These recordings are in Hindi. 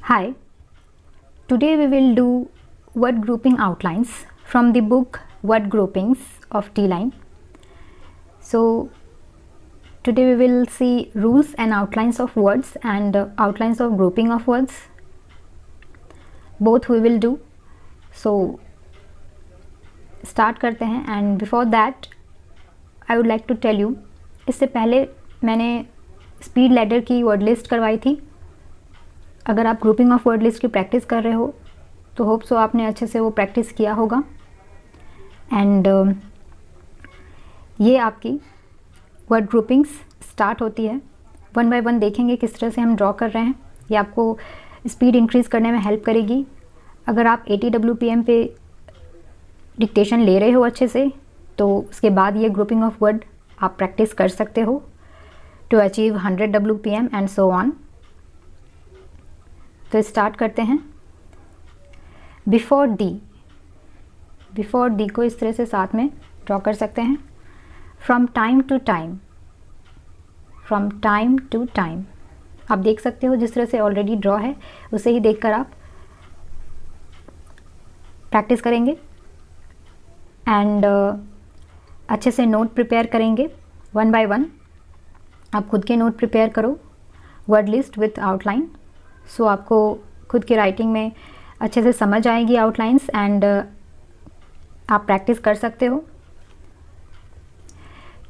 Hi, today we will do word grouping outlines from the book Word Groupings of T-Line. So today we will see rules and outlines of words and outlines of grouping of words. Both we will do. So start करते हैं and before that I would like to tell you, इससे पहले मैंने स्पीड लैडर की वर्ड लिस्ट करवाई थी. अगर आप ग्रुपिंग ऑफ वर्ड लिस्ट की प्रैक्टिस कर रहे हो तो होप सो आपने अच्छे से वो प्रैक्टिस किया होगा. एंड ये आपकी वर्ड ग्रुपिंग्स स्टार्ट होती है. वन बाय वन देखेंगे किस तरह से हम ड्रॉ कर रहे हैं. ये आपको स्पीड इंक्रीज़ करने में हेल्प करेगी. अगर आप 80 WPM पे डिक्टेशन ले रहे हो अच्छे से तो उसके बाद ये ग्रुपिंग ऑफ वर्ड आप प्रैक्टिस कर सकते हो to achieve 100 WPM and so on. तो स्टार्ट करते हैं. बिफोर डी को इस तरह से साथ में ड्रॉ कर सकते हैं. फ्रॉम टाइम टू टाइम आप देख सकते हो जिस तरह से ऑलरेडी ड्रॉ है उसे ही देखकर आप प्रैक्टिस करेंगे एंड अच्छे से नोट प्रिपेयर करेंगे. वन बाय वन आप खुद के नोट प्रिपेयर करो वर्ड लिस्ट विथ आउटलाइन. सो आपको खुद की राइटिंग में अच्छे से समझ आएगी आउटलाइंस एंड आप प्रैक्टिस कर सकते हो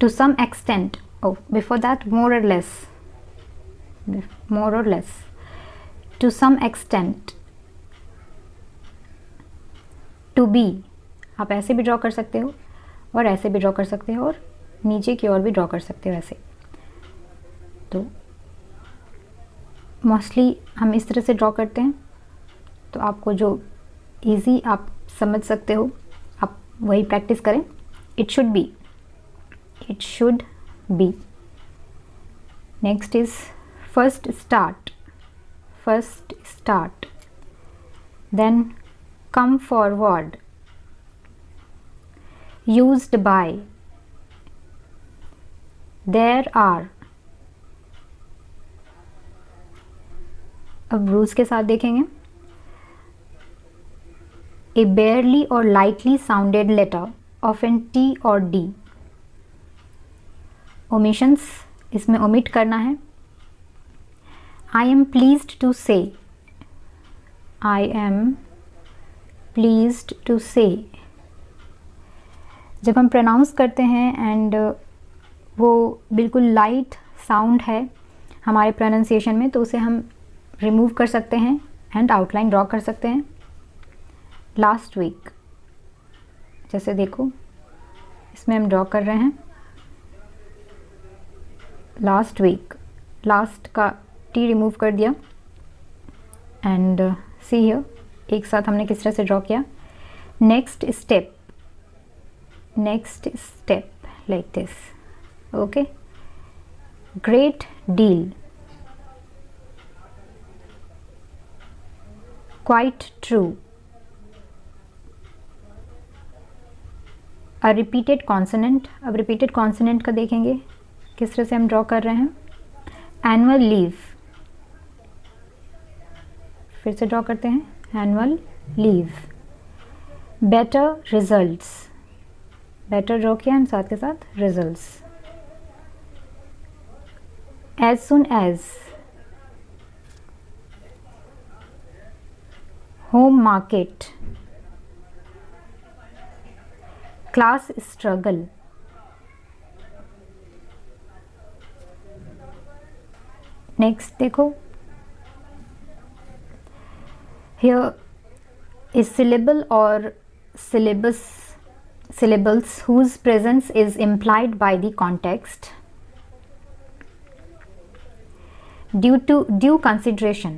to some extent. Before that more or less to some extent. To be आप ऐसे भी ड्रॉ कर सकते हो और ऐसे भी ड्रॉ कर सकते हो और नीचे की ओर भी ड्रॉ कर सकते हो ऐसे. तो मोस्टली हम इस तरह से ड्रॉ करते हैं तो आपको जो इजी आप समझ सकते हो आप वही प्रैक्टिस करें. It should be. Next is first start then come forward, used by, there are. अब रूल्स के साथ देखेंगे. ए बेयरली और lightly sounded letter of N T और डी. ओमिशंस इसमें ओमिट करना है. आई एम प्लीज्ड टू से. जब हम प्रोनाउंस करते हैं एंड वो बिल्कुल लाइट साउंड है हमारे प्रोनाउंसिएशन में तो उसे हम रिमूव कर सकते हैं एंड आउटलाइन ड्रॉ कर सकते हैं. लास्ट वीक जैसे देखो इसमें हम ड्रॉ कर रहे हैं लास्ट वीक. लास्ट का टी रिमूव कर दिया एंड सी हियर एक साथ हमने किस तरह से ड्रॉ किया. Next step like this. Okay. Great deal, quite true. A repeated consonant. अब repeated consonant का देखेंगे किस तरह से हम ड्रॉ कर रहे हैं. Annual leave. फिर से ड्रॉ करते हैं annual leave. Better results. better draw किया एंड साथ के साथ results. As soon as. Home market. Class struggle. Next देखो हियर इज सिलेबल और syllables whose presence is implied by the context due consideration.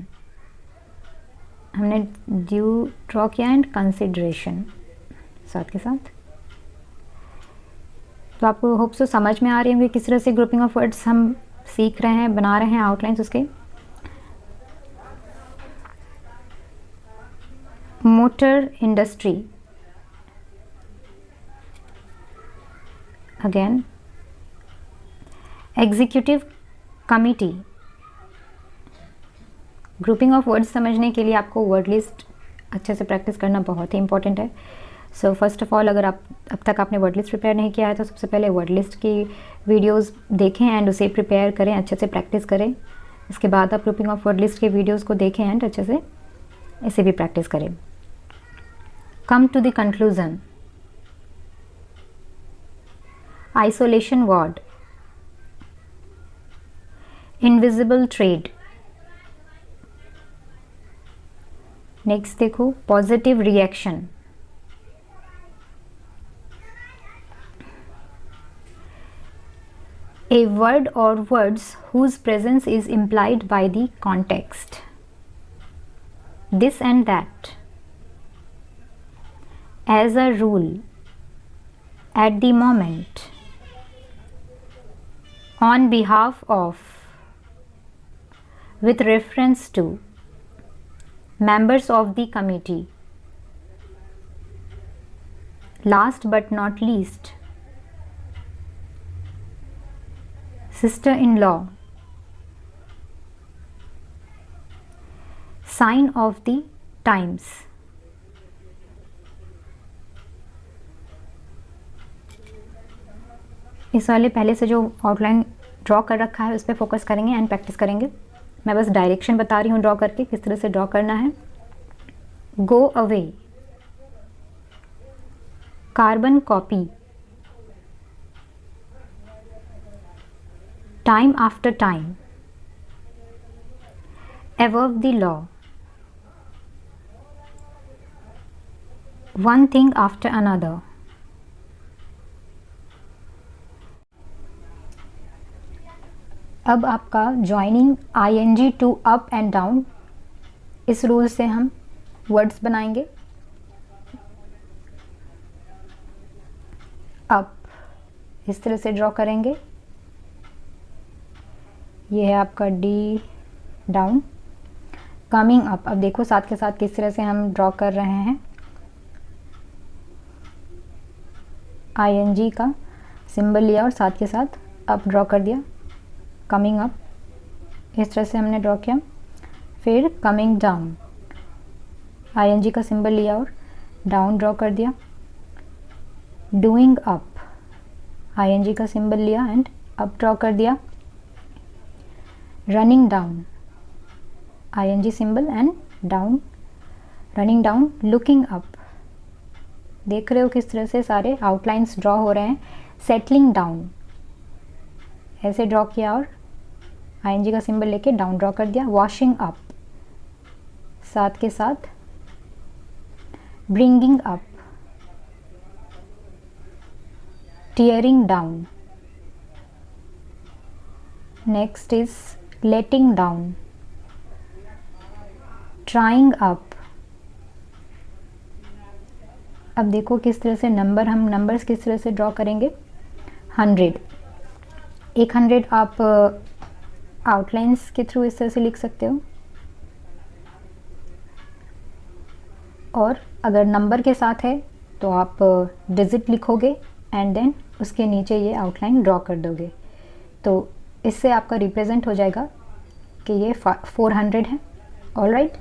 हमने ड्यू ड्रॉ किया एंड कंसिडरेशन साथ के साथ. तो आपको होप सो समझ में आ रही होंगी किस तरह से ग्रुपिंग ऑफ वर्ड्स हम सीख रहे हैं, बना रहे हैं आउटलाइंस उसके. Motor industry. Again executive committee. Grouping of words समझने के लिए आपको वर्ड लिस्ट अच्छे से प्रैक्टिस करना बहुत ही इंपॉर्टेंट है। सो फर्स्ट ऑफ ऑल, अगर आप अब तक आपने वर्ड लिस्ट प्रिपेयर नहीं किया है तो सबसे पहले वर्ड लिस्ट की वीडियोस देखें एंड उसे प्रिपेयर करें, अच्छे से प्रैक्टिस करें। इसके बाद आप ग्रुपिंग ऑफ वर्ड लिस्ट के वीडियोस को देखें एंड अच्छे से इसे भी प्रैक्टिस करें। Come to the conclusion. Isolation ward, invisible trade. Next देखो, positive reaction, a word or words whose presence is implied by the context. This and that. As a rule, at the moment, on behalf of, with reference to, members of the committee. Last but not least, sister-in-law, sign of the times. इस वाले पहले से जो आउटलाइन ड्रॉ कर रखा है उस पर फोकस करेंगे एंड प्रैक्टिस करेंगे। मैं बस डायरेक्शन बता रही हूँ ड्रॉ करके किस तरह से ड्रॉ करना है। Go away, carbon copy, time after time, above the law, one thing after another. अब आपका joining ing to up and down, इस रूल से हम वर्ड्स बनाएंगे। अप इस तरह से ड्रॉ करेंगे, ये है आपका डी डाउन। कमिंग अप, अब देखो साथ के साथ किस तरह से हम ड्रॉ कर रहे हैं। ing का सिंबल लिया और साथ के साथ अप ड्रॉ कर दिया। कमिंग अप इस तरह से हमने ड्रॉ किया। फिर कमिंग डाउन, ing का सिंबल लिया और डाउन ड्रॉ कर दिया। डूइंग अप, ing का सिंबल लिया एंड अप ड्रॉ कर दिया। Running down, ing symbol and down, running down. Looking up, देख रहे हो किस तरह से सारे आउटलाइंस ड्रॉ हो रहे हैं। सेटलिंग डाउन, ऐसे ड्रॉ किया और ing का सिंबल लेके डाउन ड्रॉ कर दिया। वॉशिंग अप, साथ के साथ bringing up. Tearing down, next is letting down, trying up। अब देखो किस तरह से हम नंबर्स किस तरह से ड्रॉ करेंगे। 100, 100 आप आउटलाइंस के थ्रू इस तरह से लिख सकते हो, और अगर नंबर के साथ है तो आप डिजिट लिखोगे एंड देन उसके नीचे ये आउटलाइन ड्रॉ कर दोगे, तो इससे आपका रिप्रेजेंट हो जाएगा कि ये 400 है। ऑलराइट,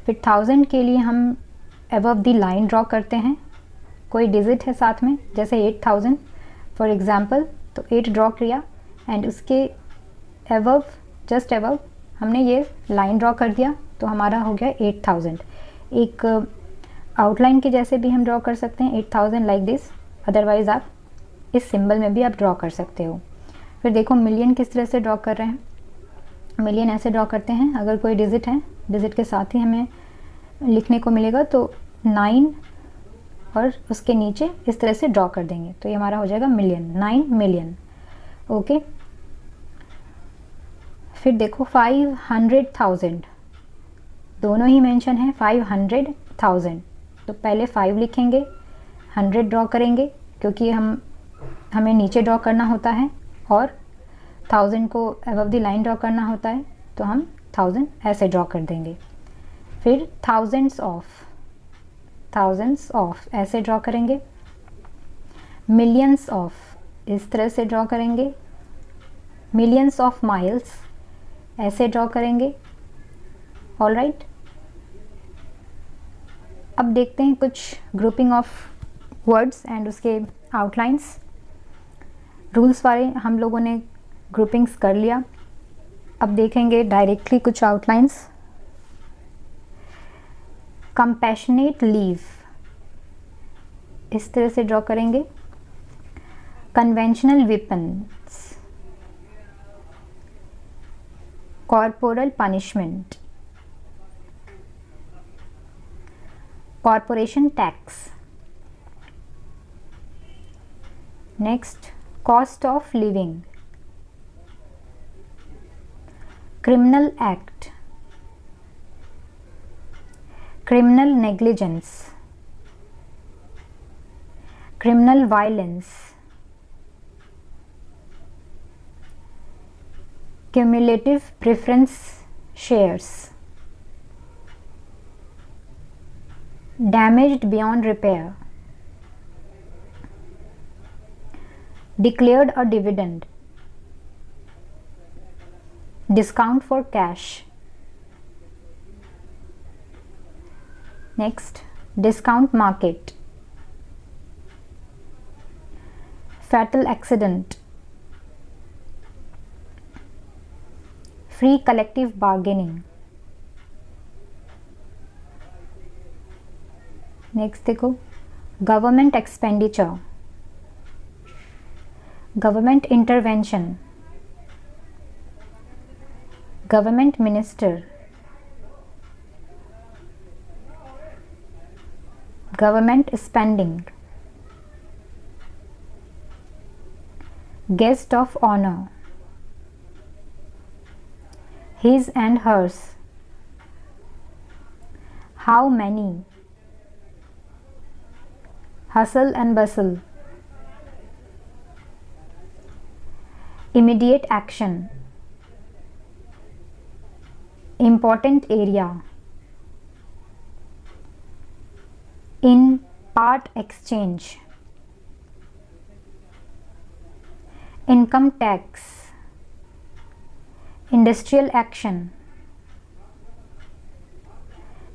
फिर 1000 के लिए हम अबव द लाइन ड्रॉ करते हैं, कोई डिजिट है साथ में, जैसे 8000 फॉर एग्जांपल, तो 8 ड्रॉ किया एंड उसके अबव, जस्ट अबव हमने ये लाइन ड्रॉ कर दिया, तो हमारा हो गया 8000। एक आउटलाइन के जैसे भी हम ड्रॉ कर सकते हैं 8000 लाइक दिस, अदरवाइज आप इस सिंबल में भी आप ड्रॉ कर सकते हो। फिर देखो मिलियन किस तरह से ड्रॉ कर रहे हैं। मिलियन ऐसे ड्रॉ करते हैं, अगर कोई डिजिट है, डिजिट के साथ ही हमें लिखने को मिलेगा, तो 9 और उसके नीचे इस तरह से ड्रॉ कर देंगे, तो ये हमारा हो जाएगा मिलियन, 9 मिलियन। ओके, फिर देखो 500,000, दोनों ही मेंशन है 500,000, तो पहले 5 लिखेंगे, 100 ड्रॉ करेंगे क्योंकि हमें नीचे ड्रॉ करना होता है और 1000 को अबव द लाइन ड्रॉ करना होता है, तो हम 1000 ऐसे ड्रॉ कर देंगे। फिर थाउजेंड्स ऑफ ऐसे ड्रॉ करेंगे। मिलियंस ऑफ इस तरह से ड्रॉ करेंगे। मिलियंस ऑफ माइल्स ऐसे ड्रॉ करेंगे। ऑल राइट, अब देखते हैं कुछ ग्रुपिंग ऑफ वर्ड्स एंड उसके आउटलाइंस। रूल्स वाले हम लोगों ने ग्रुपिंग्स कर लिया, अब देखेंगे डायरेक्टली कुछ आउटलाइंस। कंपैशनेट लीव इस तरह से ड्रॉ करेंगे। Conventional weapons, corporal punishment, corporation tax, next cost of living, criminal act, criminal negligence, criminal violence, cumulative preference shares, damaged beyond repair, declared a dividend, discount for cash, next discount market, fatal accident, free collective bargaining, next देखो government expenditure, government intervention, government minister, government spending, guest of honor, his and hers, how many, hustle and bustle, immediate action, important area, in part exchange, income tax, industrial action,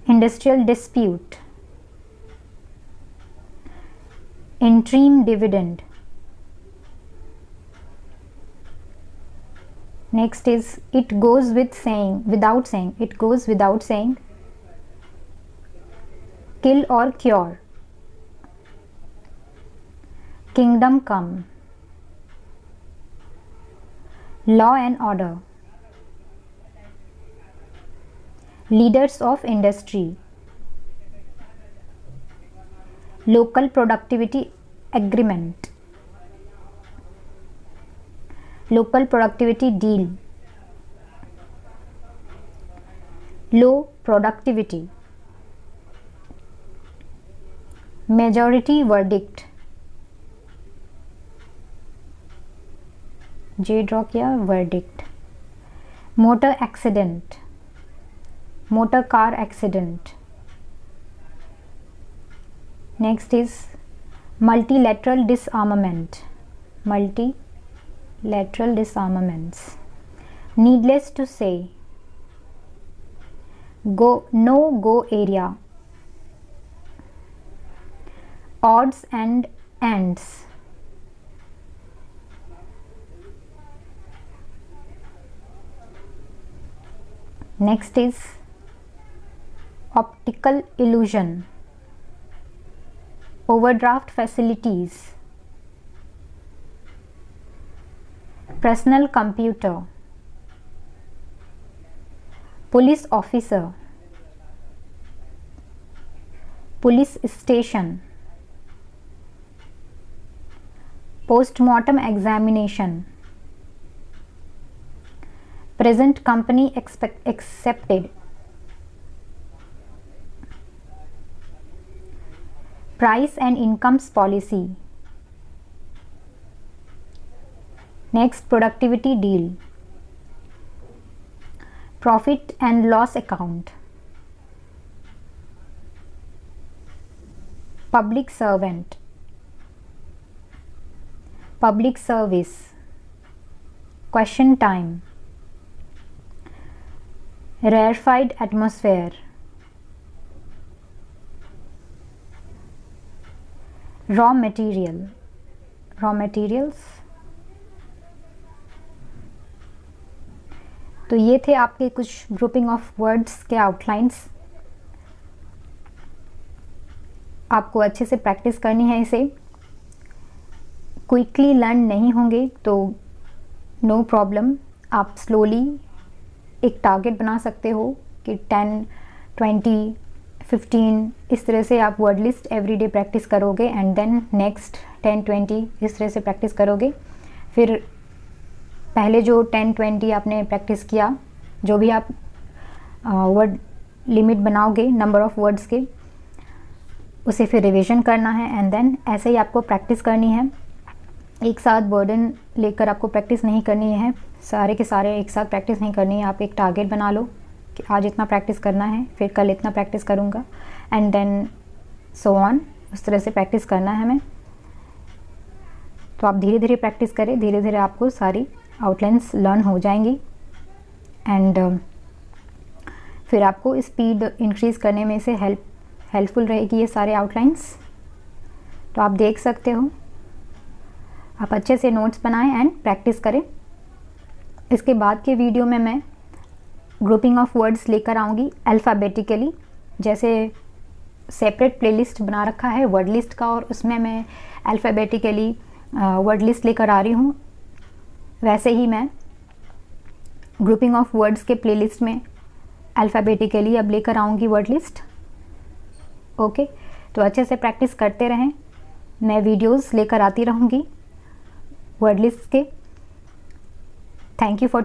industrial dispute, interim dividend. Next is it goes with saying, without saying, it goes without saying, kill or cure, kingdom come, law and order, leaders of industry, local productivity agreement, local productivity deal, low productivity, majority verdict, J draw किया verdict, motor accident, motor car accident. Next is multilateral disarmament, multilateral disarmaments. Needless to say, no go area, odds and ends, next is optical illusion, overdraft facilities, personal computer, police officer, police station, post-mortem examination, present company accepted, price and incomes policy, next productivity deal, profit and loss account, public servant, public service, question time, rarefied atmosphere, raw material, raw materials। तो ये थे आपके कुछ ग्रुपिंग ऑफ वर्ड्स के आउटलाइंस। आपको अच्छे से प्रैक्टिस करनी है इसे। क्विकली लर्न नहीं होंगे तो नो प्रॉब्लम, आप स्लोली एक टारगेट बना सकते हो कि 10, 20, 15 इस तरह से आप वर्ड लिस्ट एवरीडे प्रैक्टिस करोगे एंड देन नेक्स्ट 10, 20 इस तरह से प्रैक्टिस करोगे। फिर पहले जो 10, 20 आपने प्रैक्टिस किया, जो भी आप वर्ड लिमिट बनाओगे नंबर ऑफ वर्ड्स के, उसे फिर रिवीजन करना है एंड देन ऐसे ही आपको प्रैक्टिस करनी है। एक साथ बर्डन लेकर आपको प्रैक्टिस नहीं करनी है, सारे के सारे एक साथ प्रैक्टिस नहीं करनी है। आप एक टारगेट बना लो कि आज इतना प्रैक्टिस करना है, फिर कल इतना प्रैक्टिस करूँगा एंड देन सो ऑन, उस तरह से प्रैक्टिस करना है हमें। तो आप धीरे धीरे प्रैक्टिस करें, धीरे धीरे आपको सारी आउटलाइंस लर्न हो जाएंगी एंड फिर आपको स्पीड इंक्रीज़ करने में से हेल्पफुल रहेगी ये सारे आउटलाइंस। तो आप देख सकते हो, आप अच्छे से नोट्स बनाएं एंड प्रैक्टिस करें। इसके बाद के वीडियो में मैं ग्रुपिंग ऑफ वर्ड्स लेकर आऊँगी अल्फ़ाबेटिकली। जैसे सेपरेट प्लेलिस्ट बना रखा है वर्ड लिस्ट का और उसमें मैं अल्फ़ाबेटिकली वर्ड लिस्ट लेकर आ रही हूँ, वैसे ही मैं ग्रुपिंग ऑफ वर्ड्स के प्लेलिस्ट में अल्फ़ाबेटिकली अब लेकर आऊँगी वर्ड लिस्ट। ओके, तो अच्छे से प्रैक्टिस करते रहें, मैं वीडियोस लेकर आती रहूँगी वर्ड लिस्ट के। Thank you for